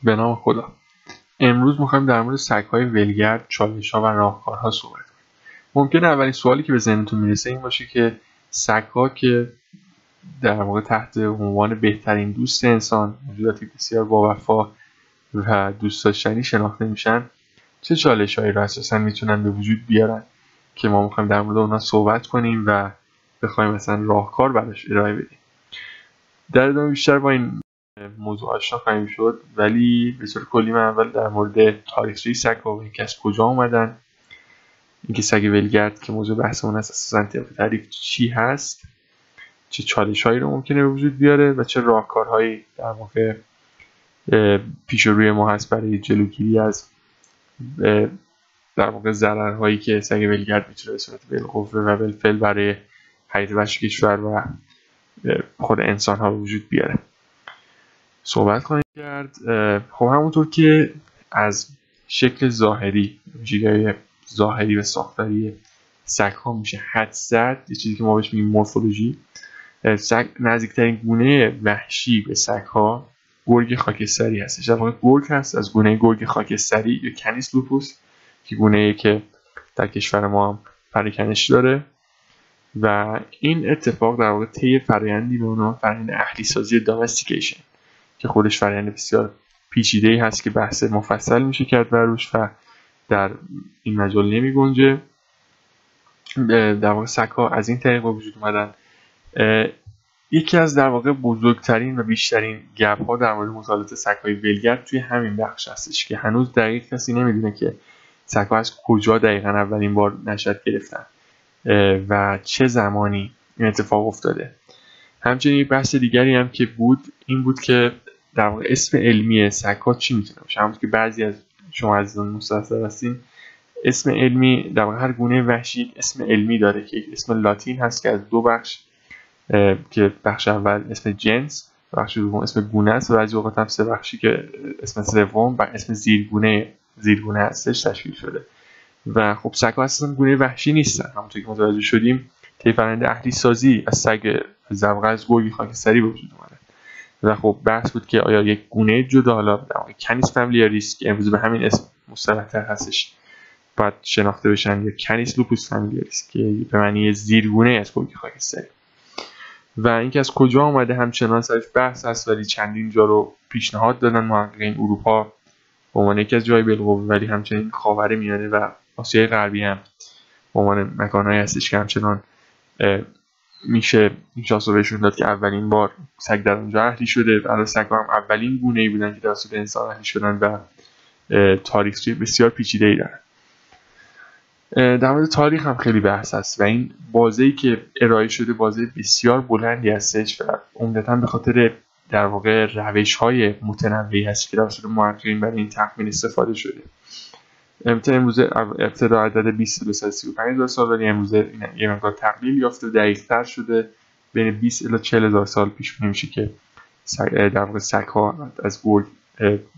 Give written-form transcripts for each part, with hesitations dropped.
به نام خدا. امروز میخوایم در مورد سگ‌های ولگرد، چالش‌ها و راهکارها صحبت کنیم. ممکنه اولین سوالی که به ذهنتون میرسه این باشه که سگ‌ها که در واقع تحت عنوان بهترین دوست انسان، موجوداتی بسیار باوفا و دوست داشتنی شناخته میشن، چه چالش‌هایی رو اساساً میتونن به وجود بیارن که ما میخوایم در مورد اونها صحبت کنیم و بخوایم مثلا راهکار براش ارائه بدیم. در ادامه بیشتر با این موضوع آشنا خواهیم شد، ولی به طور کلی من اول در مورد تاریخچه سگ‌ها و اینکه از کجا اومدن، اینکه سگ ولگرد که موضوع بحثمون هست اساساً طبق تعریف چی هست، چه چالش‌هایی رو ممکنه به وجود بیاره و چه راهکارهایی در واقع پیش روی ما هست برای جلوگیری از در واقع ضررهایی که سگ ولگرد میتونه به صورت بالقوه و بالفعل برای حیات وحش کشور و خود انسان ها به وجود بیاره. صحبت خواهیم کرد. خب همونطور که از شکل ظاهری، ویژگی‌های ظاهری و ساختاری سگ ها میشه حدس زد، یه چیزی که ما بهش میگیم مورفولوژی، سگ نزدیکترین گونه وحشی به سگ ها گرگ خاکستری هستش. در واقع گرگ هست از گونه گرگ خاکستری یا کنیس لوپوس که گونه‌ای که در کشور ما هم پراکنش داره و این اتفاق در واقع طی فرآیندی به عنوان فرآیند اهلی سازی دامستیکیشن که خودش فرآیند بسیار پیچیده‌ای هست که بحث مفصل میشه کرد بر روش و در این مجال نمی‌گنجه. در واقع سگ‌ها از این طریق به وجود اومدن. یکی از در واقع بزرگترین و بیشترین گپ‌ها در مورد مطالعات سگ‌های ولگرد توی همین بخش هستش که هنوز دقیق کسی نمیدونه که سگ‌ها از کجا دقیقاً اولین بار نشأت گرفتن و چه زمانی این اتفاق افتاده. همچنین یک بحث دیگری هم که بود این بود که در واقع اسم علمی سگ‌ها چی میتونه باشه. همونطور که بعضی از شما عزیزان مستحضر هستین، اسم علمی در واقع هر گونه وحشی اسم علمی داره که اسم لاتین هست که از دو بخش که بخش اول اسم جنس، بخش دوم اسم گونه است و بعضی اوقات هم سه بخشی که اسم سوم و اسم زیرگونه هستش تشکیل شده. و خب سگ‌ها اصلا گونه وحشی نیستن. همونطور که متوجه شدیم طی فرآیند اهلی سازی از سگ در واقع از گرگ خاکستری به وجود اومدن و خب بحث بود که آیا یک گونه جدا، حالا در واقع کنیس فامیلیاریس که امروز به همین اسم مصطلح‌تر هستش باید شناخته بشن، یا کنیس لوپوس فامیلیاریس که به معنی زیرگونه از گرگ خاکستری. و اینکه از کجا اومده همچنان سرش بحث هست، ولی چندین جا رو پیشنهاد دادن محققین. اروپا به عنوان یکی از جای بالقوه، ولی همچنین خاورمیانه و آسیای غربی هم به عنوان مکان‌هایی هستش که همچنان میشه این شانس رو بهشون داد که اولین بار سگ در اونجا اهلی شده. برای سگ‌ها هم اولین گونه‌ای بودن که توسط انسان اهلی شدن و تاریخچه بسیار پیچیده‌ای دارن. در مورد تاریخ هم خیلی بحث هست و این بازه‌ای که ارائه شده بازه بسیار بلندی هستش و عمدتاً به خاطر در واقع روش‌های متنوعی هست که توسط محققین برای این تخمین استفاده شده. امروز ابتدا عدد 20 تا 35,000 سال، ولی امروز یه مقدار تقلیل یافته و دقیق‌تر شده، بین 20 الی 40,000 سال پیش بینی میشه که در واقع سگ‌ها از گرگ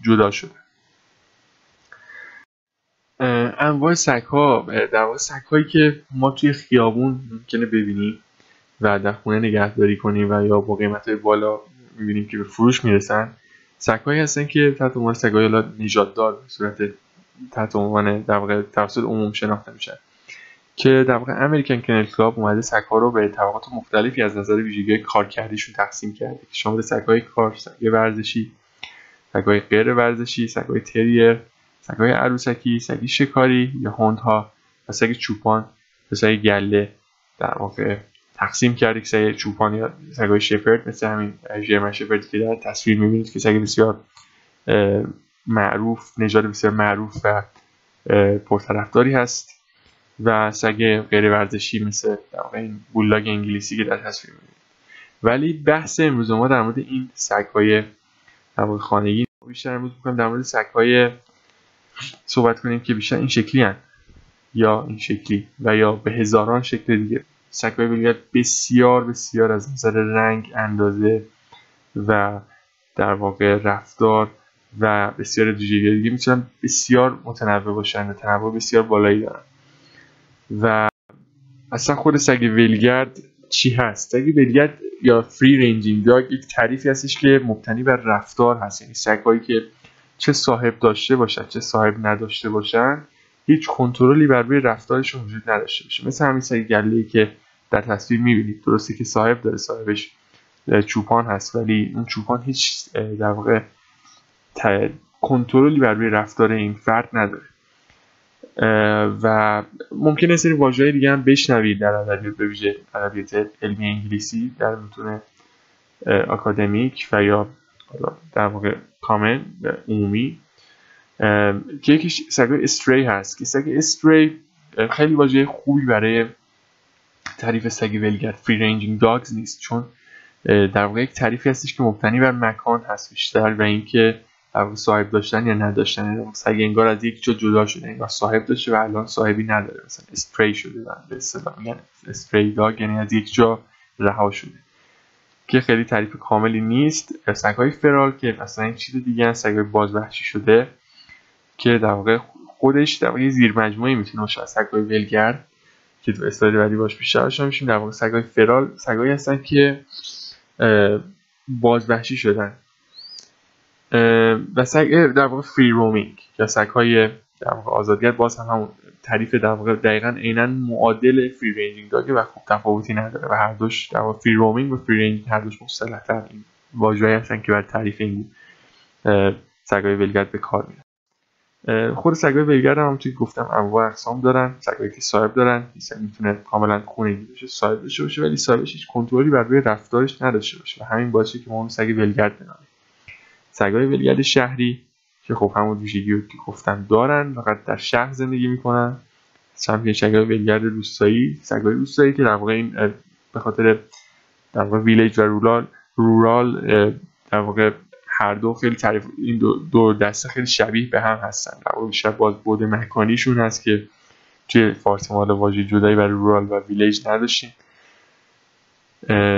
جدا شده. انواع سگ‌ها در واقع سگ‌هایی که ما توی خیابون ممکنه ببینیم و در خونه نگهداری کنیم و یا با قیمت‌های بالا می‌بینیم که به فروش میرسن، سگ‌هایی هستن که تحت عنوان سگ‌های نژاددار به صورت تحت عنوان در واقع توسط عموم شناخته میشن که در واقع امریکن کنل کلاب اومده سگ‌ها رو به طبقات مختلفی از نظر ویژگی‌های کارکردیشون تقسیم کرده که شامل سگ‌های کار، سگ‌های ورزشی، سگ‌های غیر ورزشی، سگ‌های تریر، سگ‌های عروسکی، سگ شکاری یا هوندها و سگ چوپان و سگ گله در واقع تقسیم کرده. سگ چوپان یا سگ‌های شپرد مثل همین ژرمن شپردی که در تصویر می‌بینید که سگ بسیار معروف، نژاد بسیار معروف و پرطرفداری هست، و سگ غیر ورزشی مثل در واقع این بولاگ انگلیسی که در تصویر می‌بینید. ولی بحث امروز ما در مورد این سگ‌های در واقع خانگی بیشتر امروز می‌خوایم در مورد سگ‌های صحبت کنیم که بیشتر این شکلی هستند یا این شکلی و یا به هزاران شکل دیگه. سگ‌های ولگرد بسیار بسیار از نظر رنگ، اندازه و در واقع رفتار و بسیار ویژگی دیگه میتونن بسیار متنوع باشن و تنوع بسیار بالایی دارن. و اصلا خود سگ ولگرد چی هست؟ سگ ولگرد یا فری رنجینگ داگ یک تعریفی هستش که مبتنی بر رفتار هست، یعنی سگ‌هایی که چه صاحب داشته باشن چه صاحب نداشته باشن هیچ کنترلی بر روی رفتارشون وجود نداشته باشه. مثل همین سگ گله‌ای که در تصویر می‌بینید، درسته که صاحب داره، صاحبش چوپان هست، ولی اون چوپان هیچ در واقع کنترلی بر روی رفتار این فرد نداره. و ممکنه سری واژه‌های دیگه هم بشنوید در ادبیات، به ویژه ادبیات علمی انگلیسی در متون آکادمیک و یا در واقع کامن عمومی، که یکیش سگای استری هست که سگ استری خیلی واژه خوبی برای تعریف سگ ولگرد فری رنجینگ داگز نیست، چون در واقع یک تعریفی هستش که مبتنی بر مکان هست بیشتر و اینکه در واقع صاحب داشتن یا نداشتن. سگ انگار از یک جا جدا شده، انگار صاحب داشته و الان صاحبی نداره، مثلا استری شده و به اصطلاح میگن استری داگ، یعنی از یک جا رها شده، که خیلی تعریف کاملی نیست. سگ‌های فرال که مثلا این چیز دیگه هست، سگ‌های بازوحشی شده که در واقع خودش در واقع زیر مجموعه میتونه باشه از سگ‌های ولگرد که تو اسلاید بعدی باش بیشتر آشنا میشیم. در واقع سگ‌های فرال سگ‌هایی هستن که بازوحشی شدن و سگ در واقع فری رومینگ یا سگ‌های در واقع آزادیت، باز هم همون تعریف در واقع دقیقاً عیناً معادل فری رنجینگ داگه و خوب تفاوتی نداره و هر دوش در واقع فری رومینگ و فری رنجینگ هر دوش مصطلحاً این واژه‌ای هستن که برای تعریف این سگ‌های ولگرد به کار میرن. خود سگ‌های ولگرد هم توی گفتم انواع اقسام دارن. سگ‌هایی که صاحب دارن، این میتونه کاملاً خونگی بشه، صاحب داشته باشه ولی صاحبش هیچ کنترلی بر روی رفتارش نداشته باشه و همین باعثه که ما اون سگ ولگرد بنامیم. سگ‌های ولگرد شهری که خب همون ویژگی رو که گفتم دارن، فقط در شهر زندگی میکنن. همچنین سگ‌های ولگرد روستایی، سگ‌های روستایی که در واقع این به خاطر در واقع ویلیج و رورال در واقع هر دو خیلی تعریف این دو دسته خیلی شبیه به هم هستن. در واقع بیشتر باز بود مکانیشون هست که توی فارسی ما واژه جدایی برای رورال و ویلیج نداشتیم.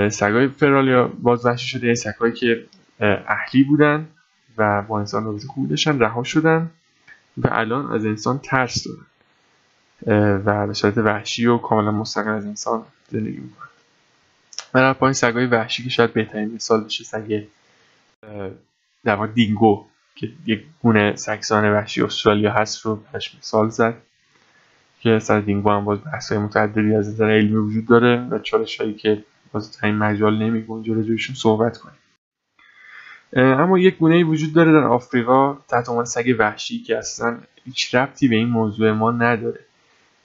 سگ‌های فرال یا بازوحشی شده این سگ‌هایی که اهلی بودن و با انسان رابطه خوبی داشتن، رها شدن و الان از انسان ترس دارن و به صورت وحشی و کاملا مستقل از انسان زندگی میکنن. و در پایین سگ‌های وحشی که شاید بهترین مثال بشه سگ در واقع دینگو که یک گونه سگزان وحشی استرالیا هست رو بهش مثال زد که سر دینگو هم باز بحث‌های متعددی از نظر علمی وجود داره و چالش‌هایی که باز تا این مجال نمی‌گنجه راجعشون صحبت کنیم. اما یک گونه‌ای وجود داره در آفریقا تحت عنوان سگ وحشی که اصلا هیچ ربطی به این موضوع ما نداره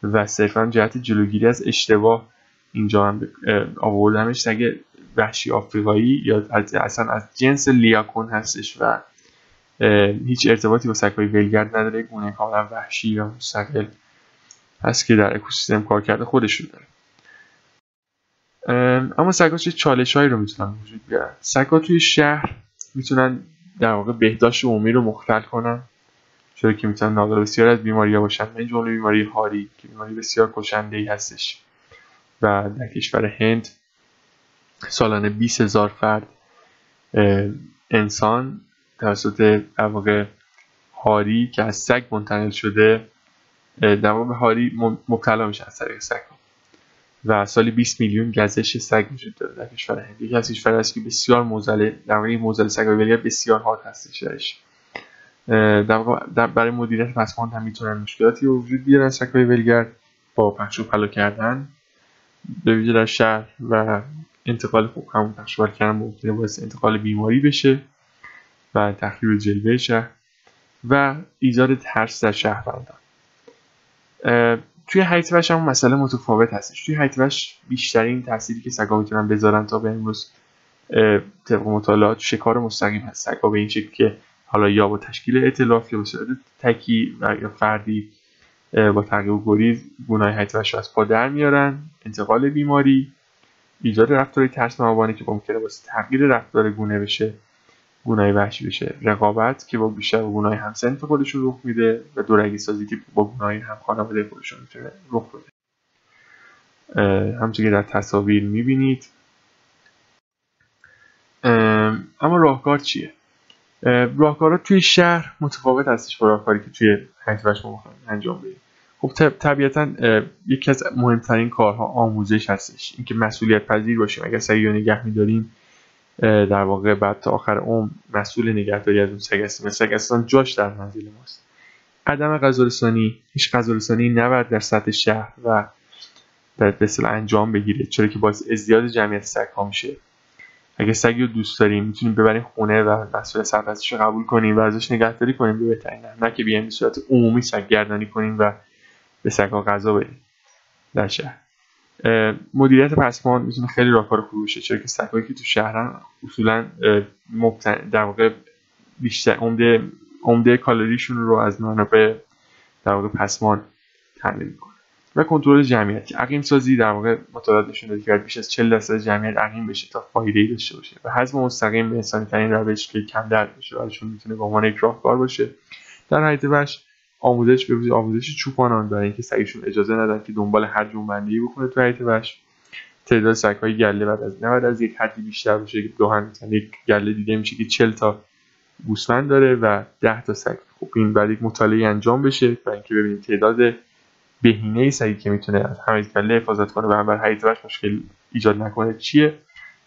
و صرفاً جهت جلوگیری از اشتباه اینجا هم آوردمش. سگ وحشی آفریقایی یا اصلا از جنس لیاکون هستش و هیچ ارتباطی با سگ‌های ولگرد نداره، یک گونه کاملا وحشی و مستقل هست که در اکوسیستم کار کرده خودش رو داره. اما سگ‌ها چه چالش‌هایی رو میتونن وجود بیارن؟ سگ‌ها توی شهر میتونن در واقع بهداشت عمومی رو مختل کنن، چرا که میتونن ناظر بسیار از بیماری‌ها باشن، من جمله بیماری هاری که بیماری بسیار کشنده‌ای هستش و در کشور هند سالانه 20,000 فرد انسان توسط در واقع هاری که از سگ منتقل شده در واقع هاری مبتلا میشن از طریق سگ و سالی 20 میلیون گزش سگ وجود داره در کشور هند. یکی از کشورهایی است که بسیار معضل، در واقع این معضل سگ‌های ولگرد بسیار حاد هستش درش. در واقع برای مدیریت مسکن هم میتونن مشکلاتی وجود بیارن سگ‌های ولگرد با پخش و پلا کردن به ویژه در شهر و انتقال خوب همون پخش و پلا کردن ممکنه باعث انتقال بیماری بشه و تخریب جلوه شهر و ایجاد ترس در شهروندان. توی هیئت وحش هم مسئله متفاوت هستش. توی هیئت وحش بیشترین تأثیری که سگ‌ها میتونن بذارن تا به امروز طبق مطالعات شکار مستقیم هست. سگ‌ها به این شکل که حالا یا با تشکیل ائتلاف یا به صورت تکی و یا فردی با تعقیب و گریز گونه‌های هیئت وحش رو از پا در میارن، انتقال بیماری، ایجاد رفتار ترس‌مآورانه که ممکنه واسه تغییر رفتار گونه بشه، گونه‌های وحشی بشه، رقابت که با بیشتر با گونه‌های هم‌صنف خودشون رخ میده و دورگی سازی که با گونه‌های هم خانواده خودشون میتونه رخ بده. همونطور که در تصاویر میبینید. اما راهکار چیه؟ راهکارها توی شهر متفاوت هستش با راهکاری که توی هیئت وحش ما انجام بدیم. خب طبیعتاً یکی از مهمترین کارها آموزش هستش، اینکه مسئولیت پذیر باشیم. اگر سگی رو نگه می‌داریم در واقع بعد تا آخر عمر مسئول نگهداری از اون سگ هستیم. سگ اصلا جاش در منزل ماست. عدم غذارسانی، هیچ غذارسانی نباید در سطح شهر و در اصطلاح انجام بگیره، چرا که باعث ازدیاد جمعیت سگ‌ها میشه. اگه سگی رو دوست داریم میتونیم ببریم خونه و مسئول سرپرستش رو قبول کنیم و ازش نگهداری کنیم به بهترین نحو، نه که بیایم به صورت عمومی سگ‌گردانی کنیم و به سگ‌ها غذا بدیم در شهر. مدیریت پسماند میتونه خیلی راهکار خوبی باشه، چرا که سگ‌هایی که تو شهرن اصولاً در واقع بیشتر عمده کالریشون رو از منابع در واقع پسماند تامین میکنه. و کنترل جمعیت، عقیم سازی در واقع مطالعات نشون داده که بیش از 40% جمعیت عقیم بشه تا فایده‌ای داشته باشه و هضم مستقیم به انسانی ترین روش که کم درد بشه، برایشون میتونه به عنوان یک راهکار باشه. در حیاط وحش آموزش، به ویژه آموزش چوپانان، برای اینکه سگشون اجازه ندن که دنبال هر جنبنده‌ای بکنه تو حیاط وحش. تعداد سگ‌های گله بعد از یک حدی بیشتر بشه که گاهن مثلا یک گله دیده میشه که 40 تا گوسفند داره و 10 تا سگ. خب این بعد یک مطالعه انجام بشه برای اینکه ببینیم تعداد بهینه سگی که میتونه از همه گله حفاظت کنه و هم بر حیاط وحش مشکل ایجاد نکنه چیه.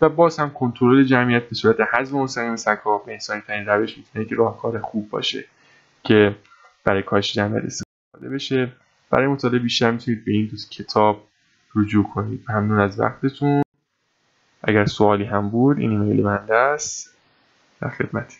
و باز هم کنترل جمعیت به صورت حذف مستقیم سگ‌ها به انسانی ترین روش میتونه یک راهکار خوب باشه که برای کاهش جمعیت استفاده بشه. برای مطالعه بیشتر میتونید به این دو کتاب رجوع کنید. ممنون از وقتتون. اگر سوالی هم بود این ایمیل بنده است، در خدمتی.